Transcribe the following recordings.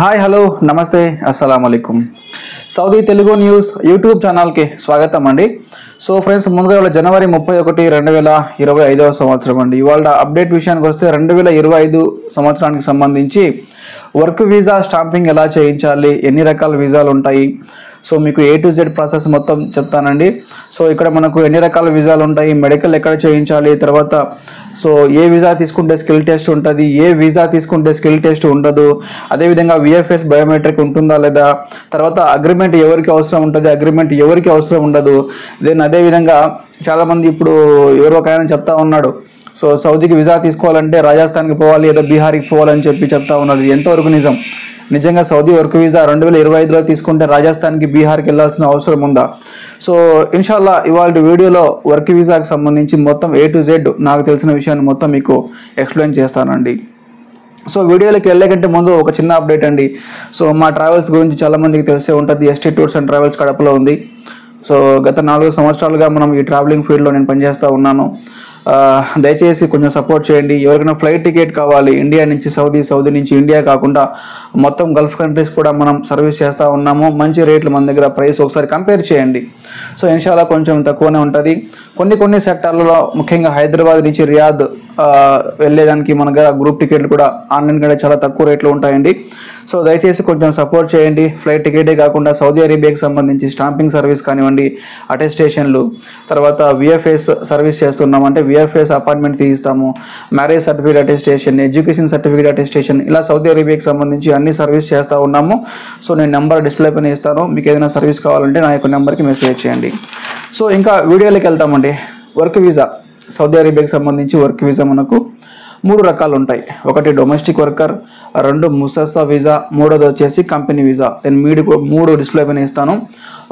Hi hello నమస్తే అస్సలాము అలైకుం Saudi Telugu news YouTube ఛానల్కి స్వాగతం అండి. సో ఫ్రెండ్స్, ముందుగా జనవరి 31, 2025 సంవత్సరం అండి. ఇవాళ అప్డేట్ విషయానికి వస్తే 2025 సంవత్సరానికి సంబంధించి వర్క్ వీసా స్టాంపింగ్ ఎలా చేయించాలి, ఎన్ని రకాల వీసాలు ఉంటాయి, సో మీకు A to Z ప్రాసెస్ మొత్తం చెప్తానండి. సో ఇక్కడ మనకు ఎన్ని రకాల వీసాలు ఉంటాయి, మెడికల్ ఎక్కడ చేయించాలి, తర్వాత సో ఏ వీసా తీసుకుంటే స్కిల్ టెస్ట్ ఉంటుంది, ఏ వీసా తీసుకుంటే స్కిల్ టెస్ట్ ఉండదు, అదేవిధంగా VFS బయోమెట్రిక్ ఉంటుందా లేదా, తర్వాత అగ్రిమెంట్ ఎవరికి అవసరం ఉంటుంది, అగ్రిమెంట్ ఎవరికి అవసరం ఉండదు. దెన్ అదేవిధంగా చాలామంది ఇప్పుడు ఎవరో ఒక ఆయన చెప్తా ఉన్నాడు, సో సౌదీకి వీసా తీసుకోవాలంటే రాజస్థాన్కి పోవాలి లేదా బీహార్కి పోవాలని చెప్తా ఉన్నారు. ఎంతవరకు నిజం? నిజంగా సౌదీ వర్క్ వీసా 2025లో తీసుకుంటే రాజస్థాన్కి బీహార్కి వెళ్ళాల్సిన అవసరం ఉందా? సో ఇన్షాల్లా ఇవాళ వీడియోలో వర్క్ వీసాకి సంబంధించి మొత్తం A to Z నాకు తెలిసిన విషయాన్ని మొత్తం మీకు ఎక్స్ప్లెయిన్ చేస్తానండి. సో వీడియోలోకి వెళ్ళే కంటే ముందు ఒక చిన్న అప్డేట్ అండి. సో మా ట్రావెల్స్ గురించి చాలామందికి తెలిసే ఉంటుంది. ST టూర్స్ అండ్ ట్రావెల్స్ కడపలో ఉంది. సో గత 4 సంవత్సరాలుగా మనం ఈ ట్రావెలింగ్ ఫీల్డ్లో నేను పనిచేస్తూ ఉన్నాను. దయచేసి కొంచెం సపోర్ట్ చేయండి. ఎవరికైనా ఫ్లైట్ టికెట్ కావాలి ఇండియా నుంచి సౌదీ, సౌదీ నుంచి ఇండియా కాకుండా మొత్తం గల్ఫ్ కంట్రీస్ కూడా మనం సర్వీస్ చేస్తూ ఉన్నాము. మంచి రేట్లు మన దగ్గర, ప్రైస్ ఒకసారి కంపేర్ చేయండి. సో ఇన్షాల్లా కొంచెం తక్కువనే ఉంటుంది. కొన్ని సెక్టార్లలో ముఖ్యంగా హైదరాబాద్ నుంచి రియాద్ వెళ్ళేదానికి మన దగ్గర గ్రూప్ టికెట్లు కూడా ఆన్లైన్ కంటే చాలా తక్కువ రేట్లు ఉంటాయండి. సో దయచేసి కొంచెం సపోర్ట్ చేయండి. ఫ్లైట్ టికెటే కాకుండా సౌదీ అరేబియాకి సంబంధించి స్టాంపింగ్ సర్వీస్ కానివ్వండి, అటెస్టేషన్లు, తర్వాత VFS సర్వీస్ చేస్తున్నాం అంటే VFS అపాయింట్మెంట్ తీయిస్తాము, marriage certificate attestation, education certificate attestation, ఇలా సౌదీ అరేబియాకి సంబంధించి అన్ని సర్వీస్ చేస్తూ ఉన్నాము. సో నేను నెంబర్ డిస్ప్లే పైన ఇస్తాను. మీకు ఏదైనా సర్వీస్ కావాలంటే నా యొక్క నెంబర్కి మెసేజ్ చేయండి. సో ఇంకా వీడియోలోకి వెళ్తామండి. వర్క్ వీసా, సౌదీ అరేబియాకి సంబంధించి వర్క్ వీసా మనకు 3 రకాలు ఉంటాయి. ఒకటి డొమెస్టిక్ వర్కర్, 2 ముసస్సా వీసా, 3వది వచ్చేసి కంపెనీ వీసా. నేను 3 డిస్ప్లే పైన ఇస్తాను.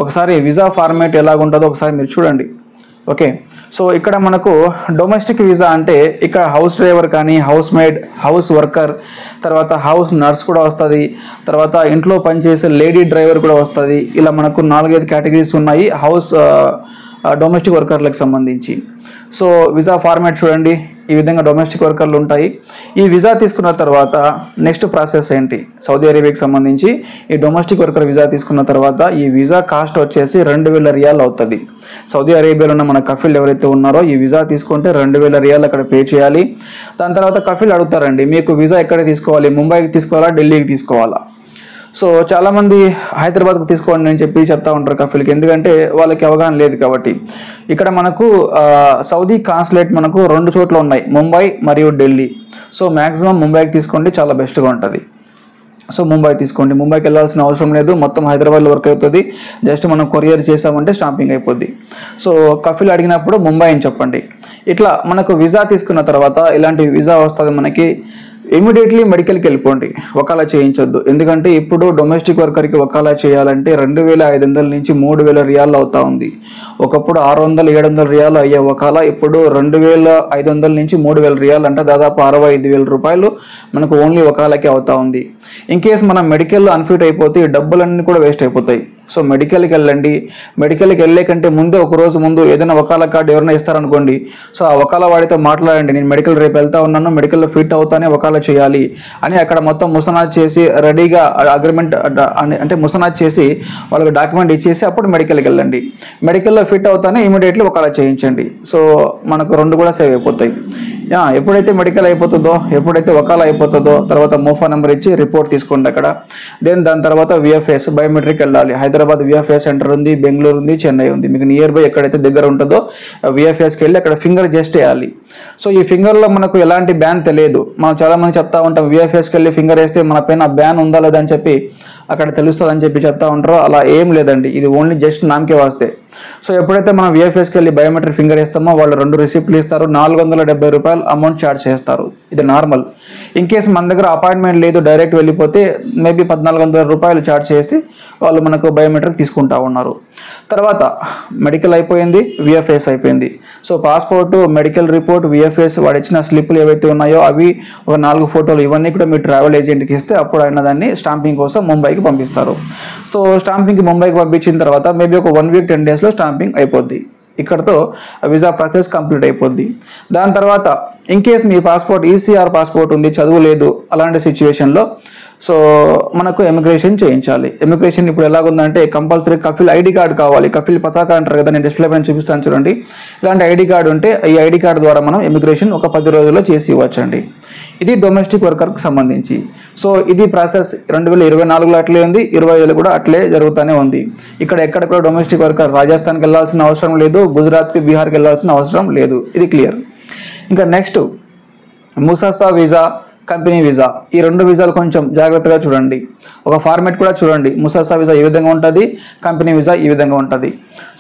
ఒకసారి వీసా ఫార్మేట్ ఎలాగుంటుందో ఒకసారి మీరు చూడండి. ఓకే, సో ఇక్కడ మనకు డొమెస్టిక్ వీసా అంటే ఇక్కడ హౌస్ డ్రైవర్ కానీ, హౌస్ మేడ్, హౌస్ వర్కర్, తర్వాత హౌస్ నర్స్ కూడా వస్తుంది, తర్వాత ఇంట్లో పనిచేసే లేడీ డ్రైవర్ కూడా వస్తుంది. ఇలా మనకు 4-5 కేటగిరీస్ ఉన్నాయి హౌస్ డొమెస్టిక్ వర్కర్లకు సంబంధించి. సో వీసా ఫార్మాట్ చూడండి, ఈ విధంగా డొమెస్టిక్ వర్కర్లు ఉంటాయి. ఈ వీసా తీసుకున్న తర్వాత నెక్స్ట్ ప్రాసెస్ ఏంటి? సౌదీ అరేబియాకి సంబంధించి ఈ డొమెస్టిక్ వర్కర్ వీసా తీసుకున్న తర్వాత ఈ వీసా కాస్ట్ వచ్చేసి 2000 రియాల్ అవుతుంది. సౌదీ అరేబియాలో ఉన్న మన కఫీల్ ఎవరైతే ఉన్నారో ఈ వీసా తీసుకుంటే 2000 రియాల్ అక్కడ పే చేయాలి. దాని తర్వాత కఫీల్ అడుగుతారండి, మీకు వీసా ఎక్కడ తీసుకోవాలి, ముంబైకి తీసుకోవాలా, ఢిల్లీకి తీసుకోవాలా? సో చాలామంది హైదరాబాద్కు తీసుకోండి అని చెప్తా ఉంటారు కఫీల్కి, ఎందుకంటే వాళ్ళకి అవగాహన లేదు కాబట్టి. ఇక్కడ మనకు సౌదీ కాన్సులేట్ మనకు 2 చోట్ల ఉన్నాయి, ముంబై మరియు ఢిల్లీ. సో మ్యాక్సిమం ముంబైకి తీసుకోండి, చాలా బెస్ట్గా ఉంటుంది. సో ముంబై తీసుకోండి. ముంబైకి వెళ్ళాల్సిన అవసరం లేదు, మొత్తం హైదరాబాద్లో వర్క్ అవుతుంది. జస్ట్ మనం కొరియర్ చేసామంటే స్టాంపింగ్ అయిపోద్ది. సో కఫీల్ అడిగినప్పుడు ముంబై అని చెప్పండి. ఇట్లా మనకు వీసా తీసుకున్న తర్వాత ఇలాంటి వీసా వస్తుంది మనకి. ఇమీడియట్లీ మెడికల్కి వెళ్ళిపోండి, వకాలా చేయించొద్దు. ఎందుకంటే ఇప్పుడు డొమెస్టిక్ వర్కర్కి వకాలా చేయాలంటే 2500 నుంచి 3000 రియాలు అవుతా ఉంది. ఒకప్పుడు 600-700 రియాలు అయ్యే వకాలా ఇప్పుడు 2500 నుంచి 3000 రియాలు, అంటే దాదాపు 65,000 రూపాయలు మనకు ఓన్లీ వకాలాకి అవుతా ఉంది. ఇన్ కేస్ మనం మెడికల్లో అన్ఫిట్ అయిపోతే ఈ డబ్బులన్నీ కూడా వేస్ట్ అయిపోతాయి. సో మెడికల్కి వెళ్ళండి. మెడికల్కి వెళ్ళే కంటే ముందే ఒక రోజు ముందు ఏదైనా వకాలా కార్డు ఎవరైనా ఇస్తారనుకోండి, సో ఆ వకాలా వాడితో మాట్లాడండి, నేను మెడికల్ రేపు వెళ్తా ఉన్నాను, మెడికల్లో ఫిట్ అవుతానే వకాలా చేయాలి అని అక్కడ మొత్తం ముసనాద్ చేసి రెడీగా అగ్రిమెంట్ అంటే ముసనాద్ చేసి వాళ్ళకి డాక్యుమెంట్ ఇచ్చేసి అప్పుడు మెడికల్కి వెళ్ళండి. మెడికల్లో ఫిట్ అవుతానే ఇమీడియట్లీ వకాలా చేయించండి. సో మనకు 2 కూడా సేవ్ అయిపోతాయి. ఎప్పుడైతే మెడికల్ అయిపోతుందో, ఎప్పుడైతే వకాలా అయిపోతుందో తర్వాత మోఫా నెంబర్ ఇచ్చి రిపోర్ట్ తీసుకోండి అక్కడ. దాని తర్వాత VFS బయోమెట్రిక్ వెళ్ళాలి. హైదరాబాద్ VFS సెంటర్ ఉంది, బెంగళూరు ఉంది, చెన్నై ఉంది. మీకు నియర్ బై ఎక్కడైతే దగ్గర ఉంటుందో VFSకి వెళ్ళి అక్కడ ఫింగర్ జస్ట్ వేయాలి. సో ఈ ఫింగర్లో మనకు ఎలాంటి బ్యాన్ తెలియదు. మనం చాలామంది చెప్తా ఉంటాం VFSకి వెళ్ళి ఫింగర్ వేస్తే మన పైన బ్యాన్ ఉందా లేదా అని చెప్పి అక్కడ తెలుస్తుంది అని చెప్పి చెప్తా ఉంటారో, అలా ఏం లేదండి. ఇది ఓన్లీ జస్ట్ నామకే వాస్తే. సో ఎప్పుడైతే మనం VFSకి వెళ్ళి బయోమెట్రిక్ ఫింగర్ వేస్తామో వాళ్ళు 2 రిసిప్ట్లు ఇస్తారు, 470 రూపాయలు అమౌంట్ ఛార్జ్ చేస్తారు. ఇది నార్మల్. ఇన్ కేసు మన దగ్గర అపాయింట్మెంట్ లేదు, డైరెక్ట్ వెళ్ళిపోతే మేబీ 1400 రూపాయలు ఛార్జ్ చేసి వాళ్ళు మనకు బయోమెట్రిక్ తీసుకుంటా ఉన్నారు. తర్వాత మెడికల్ అయిపోయింది, విఎఫ్ఎస్ అయిపోయింది. So passport, medical report, VFS, వాడు ఇచ్చిన స్లిప్లు ఏవైతే ఉన్నాయో అవి, ఒక 4 ఫోటోలు, ఇవన్నీ కూడా మీరు ట్రావెల్ ఏజెంట్కి ఇస్తే అప్పుడు ఆయన దాన్ని స్టాంపింగ్ కోసం ముంబైకి పంపిస్తారు. సో స్టాంపింగ్కి ముంబైకి పంపించిన తర్వాత మేబీ ఒక 1 వీక్ 10 డేస్లో స్టాంపింగ్ అయిపోద్ది. ఇక్కడతో వీసా ప్రాసెస్ కంప్లీట్ అయిపోద్ది. దాని తర్వాత ఇన్ కేస్ మీ పాస్పోర్ట్ ఈసీఆర్ పాస్పోర్ట్ ఉంది, చదువు లేదు, అలాంటి సిచ్యువేషన్లో సో మనకు ఎమిగ్రేషన్ చేయించాలి. ఎమిగ్రేషన్ ఇప్పుడు ఎలాగుందంటే కంపల్సరీ కఫిల్ ఐడి కార్డు కావాలి. కఫిల్ పతాక అంటారు కదా, నేను డిస్ప్లే పైన చూపిస్తాను చూడండి. ఇలాంటి ఐడి కార్డు ఉంటే ఈ ఐడి కార్డు ద్వారా మనం ఎమిగ్రేషన్ ఒక 10 రోజుల్లో చేసి ఇవ్వచ్చండి. ఇది డొమెస్టిక్ వర్కర్కి సంబంధించి. సో ఇది ప్రాసెస్ 2024లో అట్లే ఉంది, 25లో కూడా అట్లే జరుగుతూనే ఉంది. ఇక్కడ ఎక్కడ కూడా డొమెస్టిక్ వర్కర్ రాజస్థాన్కి వెళ్ళాల్సిన అవసరం లేదు, గుజరాత్కి, బీహార్కి వెళ్ళాల్సిన అవసరం లేదు. ఇది క్లియర్. ఇంకా నెక్స్ట్ ముసాసా వీసా, కంపెనీ వీసా, ఈ 2 వీసాలు కొంచెం జాగ్రత్తగా చూడండి. ఒక ఫార్మాట్ కూడా చూడండి. ముసాసా వీసా ఈ విధంగా ఉంటుంది, కంపెనీ వీసా ఈ విధంగా ఉంటుంది.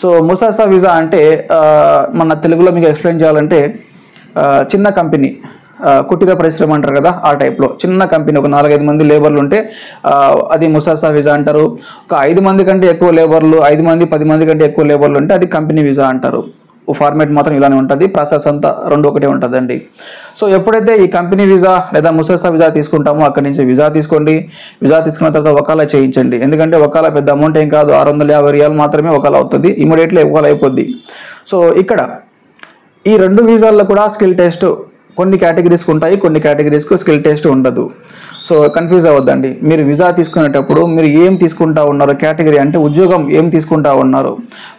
సో ముసాసా వీసా అంటే మన తెలుగులో మీకు ఎక్స్ప్లెయిన్ చేయాలంటే చిన్న కంపెనీ, కుటీర పరిశ్రమ అంటారు కదా, ఆ టైప్లో చిన్న కంపెనీ, ఒక 4-5 మంది లేబర్లు ఉంటే అది ముసాసా వీసా అంటారు. ఒక 5 మంది కంటే ఎక్కువ లేబర్లు, 5 మంది 10 మంది కంటే ఎక్కువ లేబర్లు ఉంటే అది కంపెనీ వీసా అంటారు. ఫార్మేట్ మాత్రం ఇలానే ఉంటుంది, ప్రాసెస్ అంతా 2 ఒకటే ఉంటుందండి. సో ఎప్పుడైతే ఈ కంపెనీ వీసా లేదా ముసాసా వీసా తీసుకుంటామో అక్కడి నుంచి వీసా తీసుకోండి. వీసా తీసుకున్న తర్వాత వకాలా చేయించండి. ఎందుకంటే వకాలా పెద్ద అమౌంట్ ఏం కాదు, 650 రియాలు మాత్రమే వకాలా అవుతుంది, ఇమీడియట్లీ వకాలా అయిపోద్ది. సో ఇక్కడ ఈ 2 వీసాల్లో కూడా స్కిల్ టెస్ట్ కొన్ని కేటగిరీస్కి ఉంటాయి, కొన్ని కేటగిరీస్కు స్కిల్ టెస్ట్ ఉండదు. సో కన్ఫ్యూజ్ అవ్వద్దండి. మీరు వీసా తీసుకునేటప్పుడు మీరు ఏం తీసుకుంటా ఉన్నారు, కేటగిరీ అంటే ఉద్యోగం ఏం తీసుకుంటా ఉన్నారు.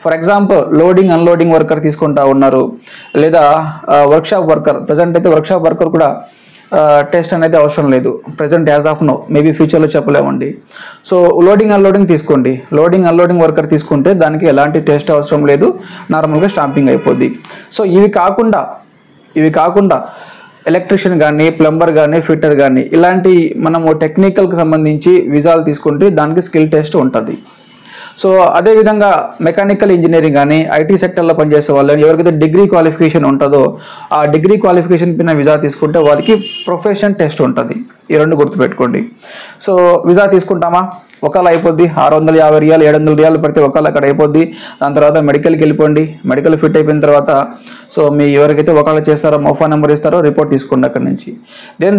For example loading unloading worker తీసుకుంటా ఉన్నారు, లేదా వర్క్షాప్ వర్కర్. ప్రజెంట్ అయితే వర్క్షాప్ వర్కర్ కూడా టెస్ట్ అనేది అవసరం లేదు present as of now, maybe ఫ్యూచర్లో చెప్పలేమండి. సో లోడింగ్ అన్లోడింగ్ తీసుకోండి. లోడింగ్ అన్లోడింగ్ వర్కర్ తీసుకుంటే దానికి ఎలాంటి టెస్ట్ అవసరం లేదు, నార్మల్గా స్టాంపింగ్ అయిపోద్ది. సో ఇవి కాకుండా ఎలక్ట్రీషియన్ కానీ, ప్లంబర్ కానీ, ఫిట్టర్ కానీ ఇలాంటి మనము టెక్నికల్కి సంబంధించి వీసాలు తీసుకుంటే దానికి స్కిల్ టెస్ట్ ఉంటుంది. సో అదేవిధంగా మెకానికల్ ఇంజనీరింగ్ కానీ, ఐటీ సెక్టర్లో పనిచేసే వాళ్ళు ఎవరికైతే డిగ్రీ క్వాలిఫికేషన్ ఉంటుందో ఆ డిగ్రీ క్వాలిఫికేషన్ పైన వీసా తీసుకుంటే వాళ్ళకి ప్రొఫెషన్ టెస్ట్ ఉంటుంది. ఈ 2 గుర్తుపెట్టుకోండి. సో వీసా తీసుకుంటామా, ఒకవేళ అయిపోద్ది, 650 రియాలు 700 రియాలు పడితే ఒకవేళ అక్కడ అయిపోద్ది. దాని తర్వాత మెడికల్కి వెళ్ళిపోండి. మెడికల్ ఫిట్ అయిపోయిన తర్వాత సో మీ ఎవరికైతే ఒకవేళ చేస్తారో మొఫా నెంబర్ ఇస్తారో రిపోర్ట్ తీసుకోండి అక్కడి నుంచి.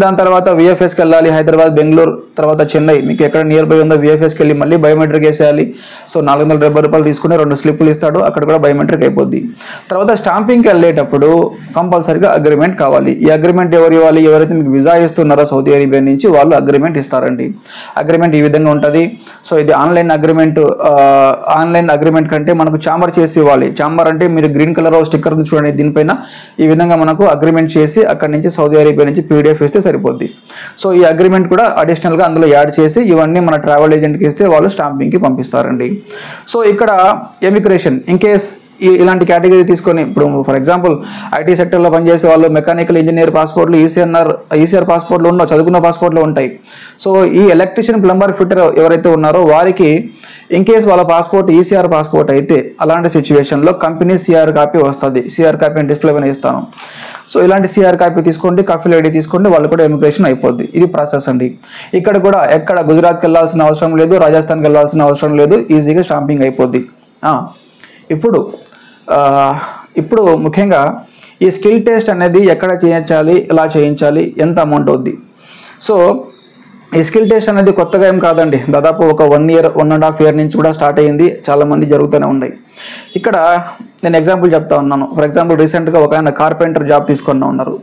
దాని తర్వాత విఎఫ్ఎస్కి వెళ్ళాలి. హైదరాబాద్, బెంగళూరు, తర్వాత చెన్నై, మీకు ఎక్కడ నియర్ బై ఉందో విఎఫ్ఎస్కి వెళ్ళి మళ్ళీ బయోమెట్రిక్ వేసేయాలి. సో 470 రూపాయలు తీసుకుని 2 స్లిప్పులు ఇస్తాడు, అక్కడ కూడా బయోమెట్రిక్ అయిపోద్ది. తర్వాత స్టాంపింగ్కి వెళ్ళేటప్పుడు కంపల్సరీగా అగ్రిమెంట్ కావాలి. ఈ అగ్రిమెంట్ ఎవరు ఇవ్వాలి, ఎవరైతే మీకు వీసా ఇస్తున్నారో సౌదీ అరేబియా నుంచి వాళ్ళు అగ్రిమెంట్ ఇస్తారండి. అగ్రిమెంట్ ఈ విధంగా ఉంటుంది. సో ఇది ఆన్లైన్ అగ్రిమెంట్ కంటే మనకు చాంబర్ చేసి ఇవ్వాలి. చాంబర్ అంటే మీరు గ్రీన్ కలర్ స్టిక్కర్ చూడండి, దీనిపైన ఈ విధంగా మనకు అగ్రిమెంట్ చేసి అక్కడి నుంచి సౌదీ అరేబియా నుంచి పీడిఎఫ్ ఇస్తే సరిపోద్ది. సో ఈ అగ్రిమెంట్ కూడా అడిషనల్గా అందులో యాడ్ చేసి ఇవన్నీ మన ట్రావెల్ ఏజెంట్కి ఇస్తే వాళ్ళు స్టాంపింగ్కి పంపిస్తారండి. సో ఇక్కడ ఎమిగ్రేషన్ ఇన్ కేస్ ఇలాంటి కేటగిరీ తీసుకొని, ఇప్పుడు ఫర్ ఎగ్జాంపుల్ ఐటీ సెక్టర్లో పనిచేసే వాళ్ళు మెకానికల్ ఇంజనీర్ పాస్పోర్ట్లు, ఈసీఆర్ పాస్పోర్ట్లు ఉన్న చదువుకున్న పాస్పోర్ట్లు ఉంటాయి. సో ఈ ఎలక్ట్రీషియన్, ప్లంబర్, ఫిట్టర్ ఎవరైతే ఉన్నారో వారికి ఇన్ కేస్ వాళ్ళ పాస్పోర్ట్ ఈసీఆర్ పాస్పోర్ట్ అయితే అలాంటి సిచ్యువేషన్లో కంపెనీ సిఆర్ కాపీ వస్తుంది. సిఆర్ కాపీ అని డిస్ప్లే పైన ఇస్తాను. సో ఇలాంటి సిఆర్ కాపీ తీసుకోండి, కఫిల్ ఐడి తీసుకోండి, వాళ్ళు కూడా ఎమిగ్రేషన్ అయిపోద్ది. ఇది ప్రాసెస్ అండి. ఇక్కడ కూడా ఎక్కడ గుజరాత్కి వెళ్ళాల్సిన అవసరం లేదు, రాజస్థాన్కి వెళ్ళాల్సిన అవసరం లేదు, ఈజీగా స్టాంపింగ్ అయిపోద్ది. ఇప్పుడు ముఖ్యంగా ఈ స్కిల్ టెస్ట్ అనేది ఎక్కడ చేయించాలి, ఎలా చేయించాలి, ఎంత అమౌంట్ అవుద్ది. సో ఈ స్కిల్ టెస్ట్ అనేది కొత్తగా ఏం కాదండి, దాదాపు ఒక 1 ఇయర్ 1.5 ఇయర్ నుంచి కూడా స్టార్ట్ అయ్యింది. చాలామంది జరుగుతూనే ఉన్నాయి. ఇక్కడ నేను ఎగ్జాంపుల్ చెప్తా ఉన్నాను. ఫర్ ఎగ్జాంపుల్ రీసెంట్గా ఒక ఆయన కార్పెంటర్ జాబ్ తీసుకుని ఉన్నారు.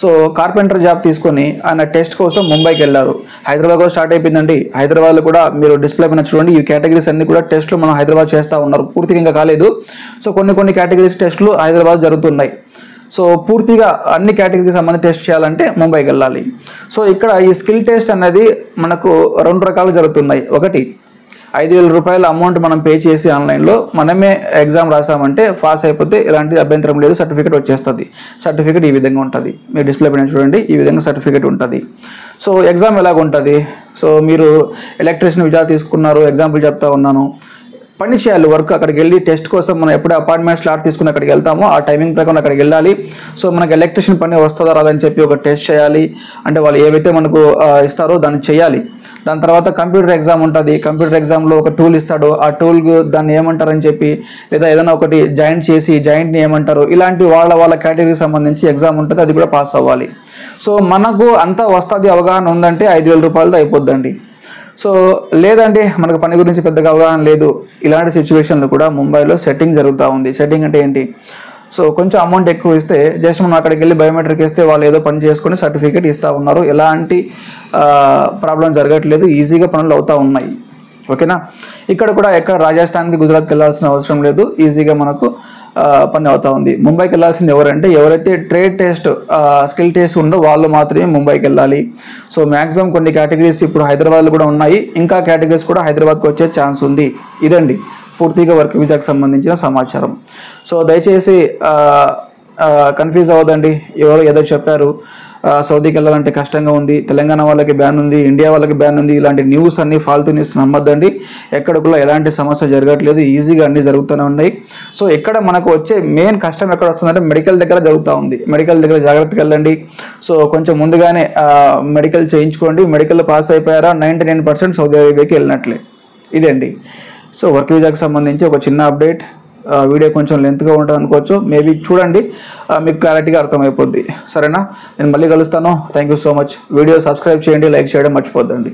సో కార్పెంటర్ జాబ్ తీసుకొని ఆయన టెస్ట్ కోసం ముంబైకి వెళ్ళారు. హైదరాబాద్లో స్టార్ట్ అయిపోయిందండి. హైదరాబాద్లో కూడా మీరు డిస్ప్లే పైన చూడండి, ఈ కేటగిరీస్ అన్ని కూడా టెస్టులు మనం హైదరాబాద్ చేస్తూ ఉన్నారు. పూర్తిగా ఇంకా కాలేదు. సో కొన్ని కేటగిరీస్ టెస్టులు హైదరాబాద్ జరుగుతున్నాయి. సో పూర్తిగా అన్ని కేటగిరీకి సంబంధించి టెస్ట్ చేయాలంటే ముంబైకి వెళ్ళాలి. సో ఇక్కడ ఈ స్కిల్ టెస్ట్ అనేది మనకు 2 రకాలు జరుగుతున్నాయి. ఒకటి 5,000 రూపాయల అమౌంట్ మనం పే చేసి ఆన్లైన్లో మనమే ఎగ్జామ్ రాసామంటే పాస్ అయిపోతే ఎలాంటి అభ్యంతరం లేదు, సర్టిఫికేట్ వచ్చేస్తుంది. సర్టిఫికేట్ ఈ విధంగా ఉంటుంది, మీరు డిస్ప్లే పైన చూడండి, ఈ విధంగా సర్టిఫికేట్ ఉంటుంది. సో ఎగ్జామ్ ఎలాగ ఉంటుంది, సో మీరు ఎలక్ట్రీషియన్ వీసా తీసుకున్నారు, ఎగ్జాంపుల్ చెప్తా ఉన్నాను. పని చేయాలి వర్క్. అక్కడికి వెళ్ళి టెస్ట్ కోసం మనం ఎప్పుడే అపాయింట్మెంట్ స్లాట్ తీసుకుని అక్కడికి వెళ్తామో ఆ టైమింగ్ ప్రకారం అక్కడికి వెళ్ళాలి. సో మనకి ఎలక్ట్రిషియన్ పని వస్తుందా రాదని చెప్పి ఒక టెస్ట్ చేయాలి. అంటే వాళ్ళు ఏవైతే మనకు ఇస్తారో దాన్ని చేయాలి. దాని తర్వాత కంప్యూటర్ ఎగ్జామ్ ఉంటుంది. కంప్యూటర్ ఎగ్జామ్లో ఒక టూల్ ఇస్తాడు. ఆ టూల్ దాన్ని ఏమంటారని చెప్పి, లేదా ఏదైనా ఒకటి జాయింట్ని ఏమంటారు, ఇలాంటి వాళ్ళ కేటగిరీకి సంబంధించి ఎగ్జామ్ ఉంటుంది. అది కూడా పాస్ అవ్వాలి. సో మనకు అంతా వస్తుంది, అవగాహన ఉందంటే 5,000 రూపాయలతో అయిపోద్దండి. సో లేదంటే మనకు పని గురించి పెద్దగా అవగాహన లేదు, ఇలాంటి సిచ్యువేషన్లో కూడా ముంబైలో సెట్టింగ్ జరుగుతూ ఉంది. సెట్టింగ్ అంటే ఏంటి? సో కొంచెం అమౌంట్ ఎక్కువ ఇస్తే జస్ట్ మనం అక్కడికి వెళ్ళి బయోమెట్రిక్ ఇస్తే వాళ్ళు ఏదో పని చేసుకొని సర్టిఫికేట్ ఇస్తూ ఉన్నారు. ఎలాంటి ప్రాబ్లం జరగట్లేదు, ఈజీగా పనులు అవుతూ ఉన్నాయి. ఓకేనా? ఇక్కడ కూడా ఎక్కడ రాజస్థాన్కి గుజరాత్కి వెళ్ళాల్సిన అవసరం లేదు, ఈజీగా మనకు పని అవుతా ఉంది. ముంబైకి వెళ్ళాల్సింది ఎవరైతే ట్రేడ్ టెస్ట్ స్కిల్ టెస్ట్ ఉందో వాళ్ళు మాత్రమే ముంబైకి వెళ్ళాలి. సో మ్యాక్సిమం కొన్ని కేటగిరీస్ ఇప్పుడు హైదరాబాద్లో కూడా ఉన్నాయి, ఇంకా కేటగిరీస్ కూడా హైదరాబాద్కి వచ్చే ఛాన్స్ ఉంది. ఇదండి పూర్తిగా వర్క్ వీసాకు సంబంధించిన సమాచారం. సో దయచేసి కన్ఫ్యూజ్ అవ్వదండి. ఎవరో ఏదో చెప్పారు సౌదీకి వెళ్ళాలంటే కష్టంగా ఉంది, తెలంగాణ వాళ్ళకి బ్యాన్ ఉంది, ఇండియా వాళ్ళకి బ్యాన్ ఉంది, ఇలాంటి న్యూస్ అన్ని ఫాల్తూ న్యూస్ నమ్మద్దండి. ఎక్కడ కూడా ఎలాంటి సమస్య జరగట్లేదు, ఈజీగా అన్ని జరుగుతూనే ఉన్నాయి. సో ఇక్కడ మనకు వచ్చే మెయిన్ కష్టం ఎక్కడ వస్తుందంటే మెడికల్ దగ్గర జరుగుతూ ఉంది. మెడికల్ దగ్గర జాగ్రత్తగా వెళ్ళండి. సో కొంచెం ముందుగానే మెడికల్ చేయించుకోండి. మెడికల్ పాస్ అయిపోయారా 99% సౌదీ అరేబియాకి వెళ్ళినట్లే. ఇదండి. సో వర్క్ వీసాకి సంబంధించి ఒక చిన్న అప్డేట్. వీడియో కొంచెం లెంత్గా ఉంటుంది అనుకోవచ్చు, మేబీ చూడండి, మీకు క్లారిటీగా అర్థమైపోద్ది. సరేనా? నేను మళ్ళీ కలుస్తాను. Thank you so much. Video subscribe చేయండి, లైక్ చేయడం మర్చిపోద్దండి.